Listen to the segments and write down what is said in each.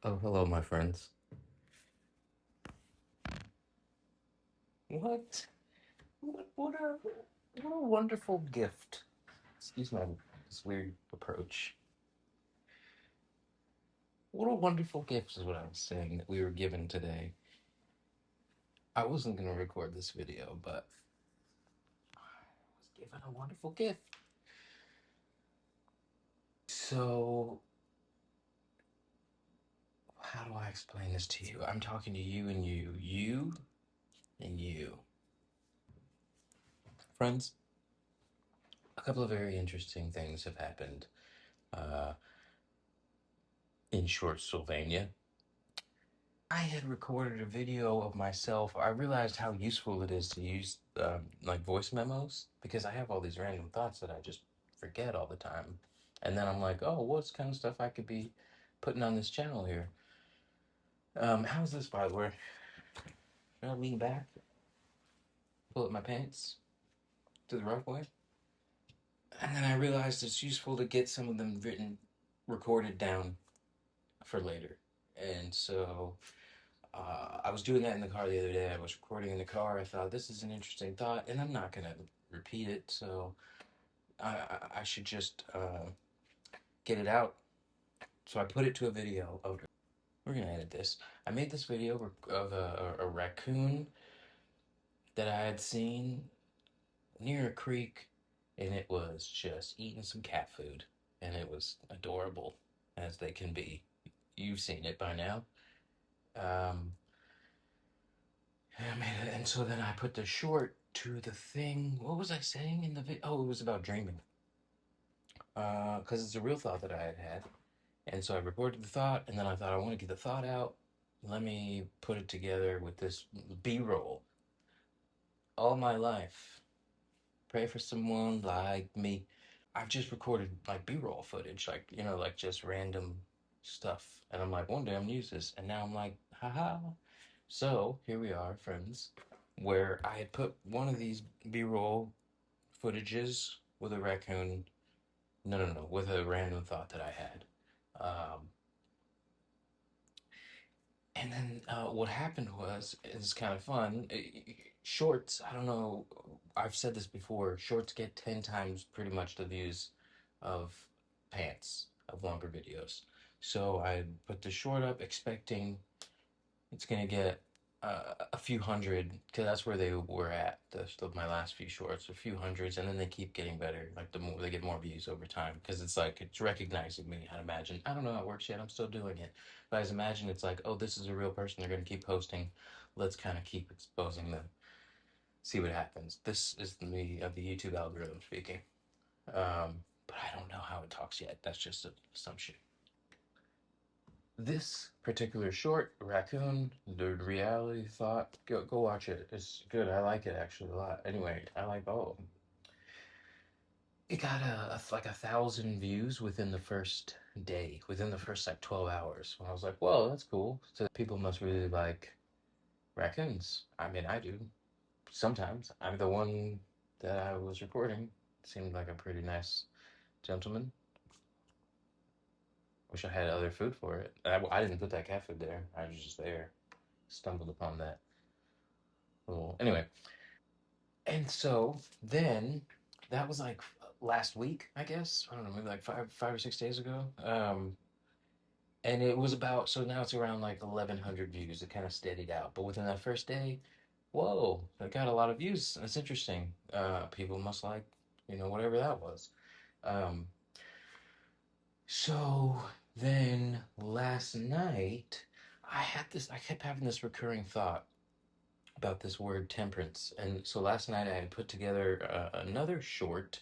Oh, hello, my friends. What? What a wonderful gift. Excuse my this weird approach. What a wonderful gift is what I was saying that we were given today. I wasn't gonna record this video, but I was given a wonderful gift. So, how do I explain this to you? I'm talking to you and you and you. Friends, a couple of very interesting things have happened uh, in short Sylvania. I had recorded a video of myself. I realized how useful it is to use like voice memos because I have all these random thoughts that I just forget all the time. And then I'm like, oh, what's kind of stuff I could be putting on this channel here? How's this, by the way? Should I lean back, pull up my pants to the right way? And then I realized it's useful to get some of them recorded down for later. And so I was doing that in the car the other day. I was recording in the car. I thought this is an interesting thought, and I'm not gonna repeat it. So I should just get it out. So I put it to a video. Oh, we're gonna edit this. I made this video of a raccoon that I had seen near a creek, and it was just eating some cat food, and it was adorable as they can be. You've seen it by now. Um, and so then I put the short to the thing. What was I saying in the video? Oh, it was about dreaming. Because it's a real thought that I had had. And so I recorded the thought, and then I thought I want to get the thought out. Let me put it together with this B-roll. All my life, pray for someone like me. I've just recorded like B-roll footage, like, like just random stuff. And I'm like, one day I'm gonna use this. And now I'm like, haha. So here we are, friends, where I had put one of these B-roll footages with a raccoon. No, no, no, with a random thought that I had. Um, and then what happened was, it's kind of fun. Shorts, I don't know, I've said this before, shorts get 10 times pretty much the views of pants, of longer videos. So I put the short up expecting it's gonna get a few hundred, because that's where they were at. My last few shorts, a few hundreds, and then they keep getting better. Like the more they get more views over time, because it's like it's recognizing me. I'd imagine. I don't know how it works yet. I'm still doing it, but I just imagine it's like, oh, this is a real person. They're gonna keep posting. Let's kind of keep exposing them. See what happens. This is me of the YouTube algorithm speaking. But I don't know how it talks yet. That's just an assumption. This particular short, Raccoon, the reality thought, go watch it. It's good. I like it actually a lot. Anyway, I like all of them. It got like 1,000 views within the first day, within the first like 12 hours. When I was like, whoa, that's cool. So people must really like raccoons. I mean, I do. Sometimes. I'm the one that I was recording. Seemed like a pretty nice gentleman. Wish I had other food for it. I didn't put that cat food there. I was just there. Stumbled upon that. Anyway, and so then that was like last week, I guess. I don't know, maybe like five or 6 days ago. And it was about, so now it's around like 1,100 views. It kind of steadied out, but within that first day, whoa, it got a lot of views. That's interesting. People must like, whatever that was. Um, so then last night, I kept having this recurring thought about this word temperance. And so last night I had put together another short,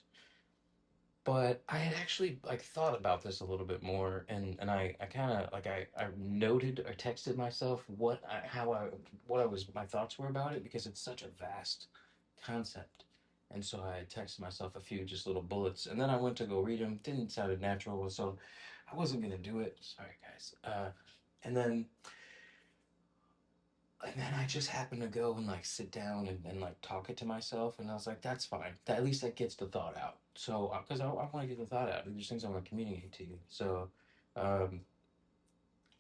but I had actually like thought about this a little bit more, and I kind of like I noted or texted myself what I was my thoughts were about it because it's such a vast concept. And so I texted myself a few just little bullets, and then I went to go read them. Didn't sound natural, so I wasn't gonna do it. Sorry, guys. And then I just happened to go and like sit down and like talk it to myself, and I was like, that's fine. At least that gets the thought out. So, because I want to get the thought out. There's things I want to communicate to you. So, um,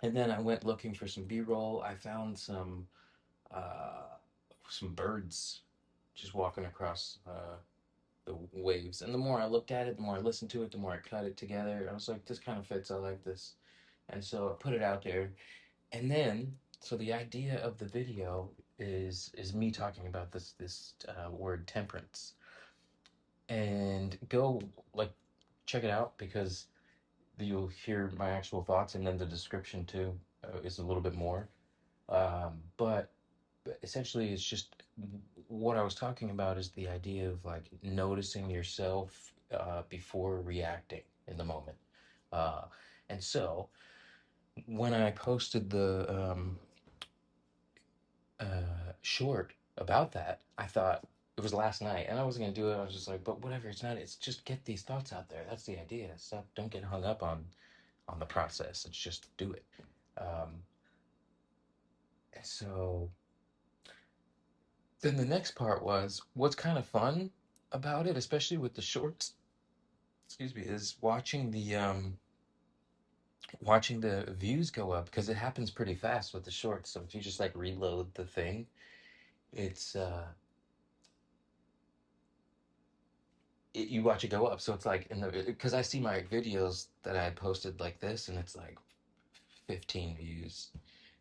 And then I went looking for some B-roll. I found uh, some birds just walking across the waves. And the more I looked at it, the more I listened to it, the more I cut it together. I was like, this kind of fits. I like this. And so I put it out there. And then, so the idea of the video is me talking about this word temperance. And go like check it out because you'll hear my actual thoughts, and then the description too is a little bit more. But essentially, it's just what I was talking about is the idea of like noticing yourself before reacting in the moment. Uh, and so when I posted the short about that, I thought it was last night, and I wasn't gonna do it. I was just like, but whatever, it's not. It's just get these thoughts out there. That's the idea. Stop. Don't get hung up on the process. It's just do it. Um, so then the next part was what's kind of fun about it, especially with the shorts. Excuse me, is watching the views go up because it happens pretty fast with the shorts. So if you just like reload the thing, it's you watch it go up. So it's like in the because I see my videos that I had posted like this, and it's like 15 views,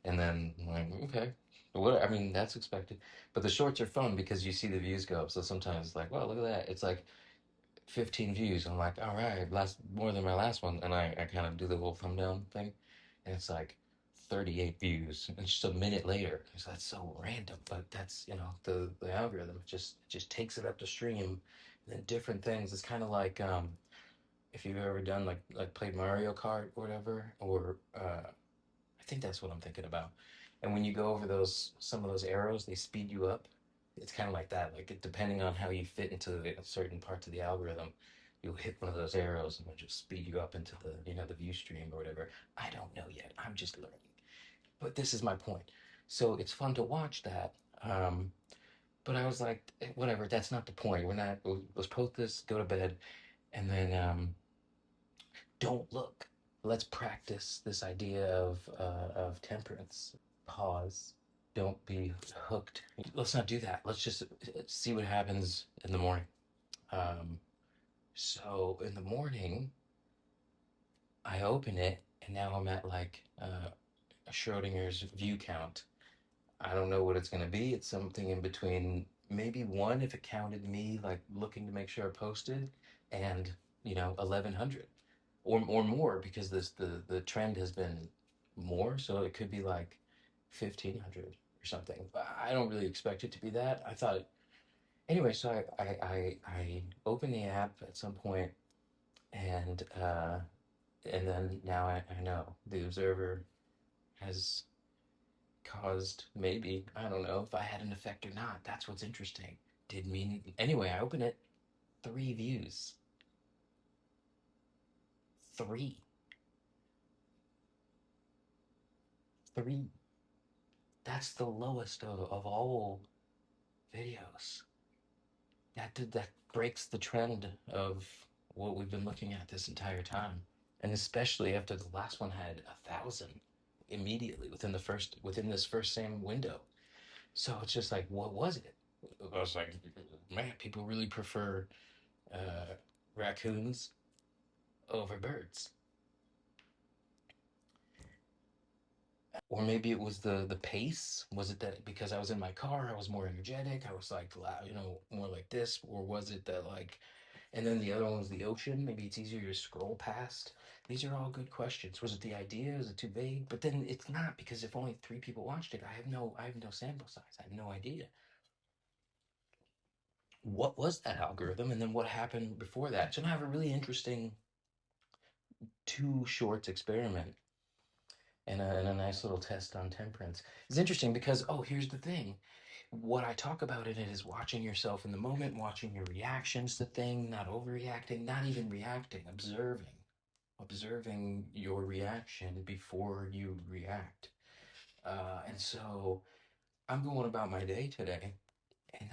and then I'm like okay, what I mean that's expected. But the shorts are fun because you see the views go up. So sometimes it's like wow look at that. It's like 15 views. I'm like all right, last more than my last one, and I kind of do the little thumb down thing, and it's like 38 views, and just a minute later. So that's so random, but that's the algorithm it just takes it up the stream, and then different things. It's kind of like if you've ever done like played Mario Kart or whatever, or I think that's what I'm thinking about. And when you go over those some of those arrows, they speed you up. It's kind of like that. Like depending on how you fit into certain parts of the algorithm, you'll hit one of those arrows and it'll just speed you up into the view stream or whatever. I don't know yet. I'm just learning. But this is my point. So it's fun to watch that. Um, but I was like, whatever. That's not the point. We're not. Let's post this. Go to bed, and then don't look. Let's practice this idea of temperance. Pause. Don't be hooked. Let's not do that. Let's just see what happens in the morning. Um, so in the morning, I open it, and now I'm at like Schrodinger's view count. I don't know what it's going to be. It's something in between maybe one if it counted me like looking to make sure I posted, and 1100 or more because the trend has been more, so it could be like 1500 or something. I don't really expect it to be that. I thought it anyway. So I opened the app at some point, and then now I know the observer has caused maybe I don't know if I had an effect or not. That's what's interesting. Did mean anyway. I open it, 3 views, 3, 3. That's the lowest of all videos. That breaks the trend of what we've been looking at this entire time, and especially after the last one had 1,000 immediately within this first same window. So it's just like, what was it? I was like, man, people really prefer uh, raccoons over birds. Or maybe it was the pace. Was it that because I was in my car, I was more energetic? I was like loud, more like this. Or was it that like? And then the other one was the ocean. Maybe it's easier to scroll past. These are all good questions. Was it the idea? Was it too vague? But then it's not because if only 3 people watched it, I have no sample size. I have no idea. What was that algorithm, and then what happened before that? So now I have a really interesting two shorts experiment and a nice little test on temperance. It's interesting because, oh, here's the thing. What I talk about in it is watching yourself in the moment, watching your reactions to things, not overreacting, not even reacting, observing your reaction before you react. And so I'm going about my day today, and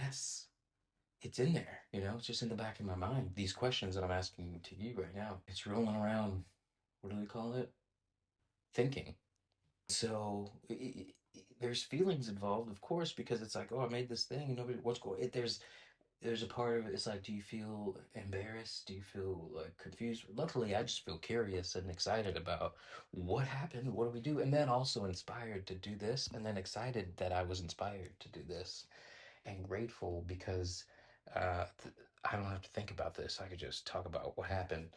it's in there, it's just in the back of my mind. These questions that I'm asking to you right now, it's rolling around. What do we call it? Thinking. So there's feelings involved, of course, because it's like, oh, I made this thing, and nobody, what's going? There's a part of it. It's like, do you feel embarrassed? Do you feel like confused? Luckily, I just feel curious and excited about what happened. What do we do? And then also inspired to do this, and then excited that I was inspired to do this, and grateful because I don't have to think about this. I could just talk about what happened.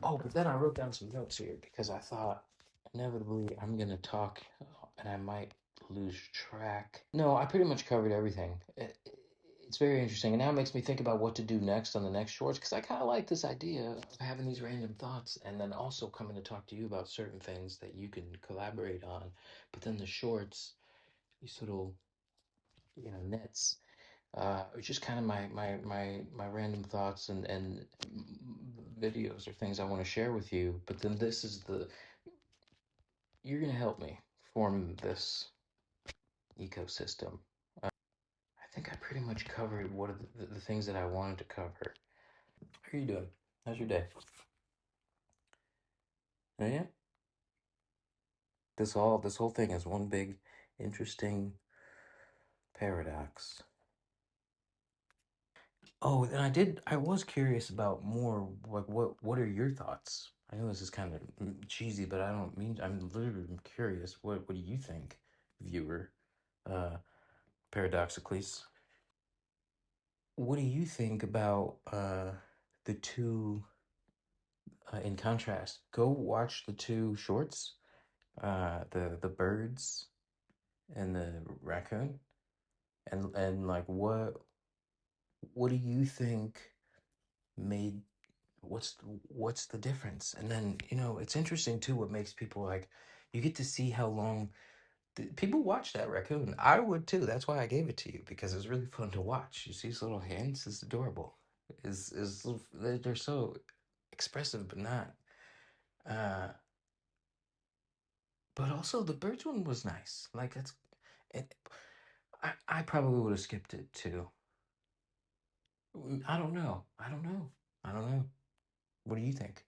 Oh, but then I wrote down some notes here because I thought inevitably I'm gonna talk and I might lose track. No, I pretty much covered everything. It's very interesting, and now it makes me think about what to do next on the next shorts because I kind of like this idea of having these random thoughts and then also coming to talk to you about certain things that you can collaborate on. But then the shorts, these little, nets, it's just kind of my random thoughts and videos or things I want to share with you. But then this is you're gonna help me form this ecosystem. I think I pretty much covered what are the things that I wanted to cover. How are you doing? How's your day? Oh yeah, this whole thing is one big interesting paradox. Oh, and I was curious about more, like, what are your thoughts? I know this is kind of cheesy, but I don't mean, I'm literally curious. What do you think, viewer? Uh, Paradoxically, what do you think about the two in contrast? Go watch the two shorts, the birds and the raccoon, and like what do you think made what's the difference? And then, it's interesting too what makes people like you get to see how long people watch that raccoon. I would too. That's why I gave it to you because it's really fun to watch. You see his little hands, it's adorable. Is they're so expressive but not uh but also the birds one was nice. Like that's it, I probably would have skipped it too. I don't know. I don't know. I don't know. What do you think?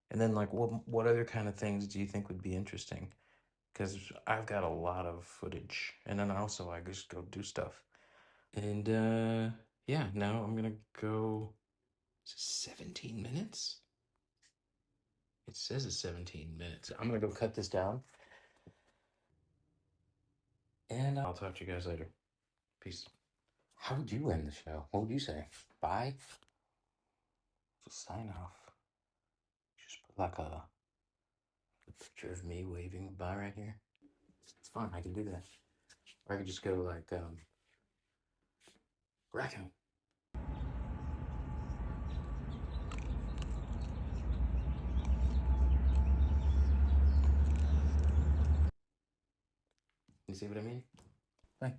And then like what other kind of things do you think would be interesting? Because I've got a lot of footage, and then also I just go do stuff. And yeah, now I'm gonna go. Is it 17 minutes? It says it's 17 minutes. I'm gonna go cut this down, and I'll talk to you guys later. Peace. How would you end the show? What would you say? Bye. Just sign off. Just put like a picture of me waving bye right here. It's fun. I can do that. Or I could just go like raccoon. You see what I mean? Bye.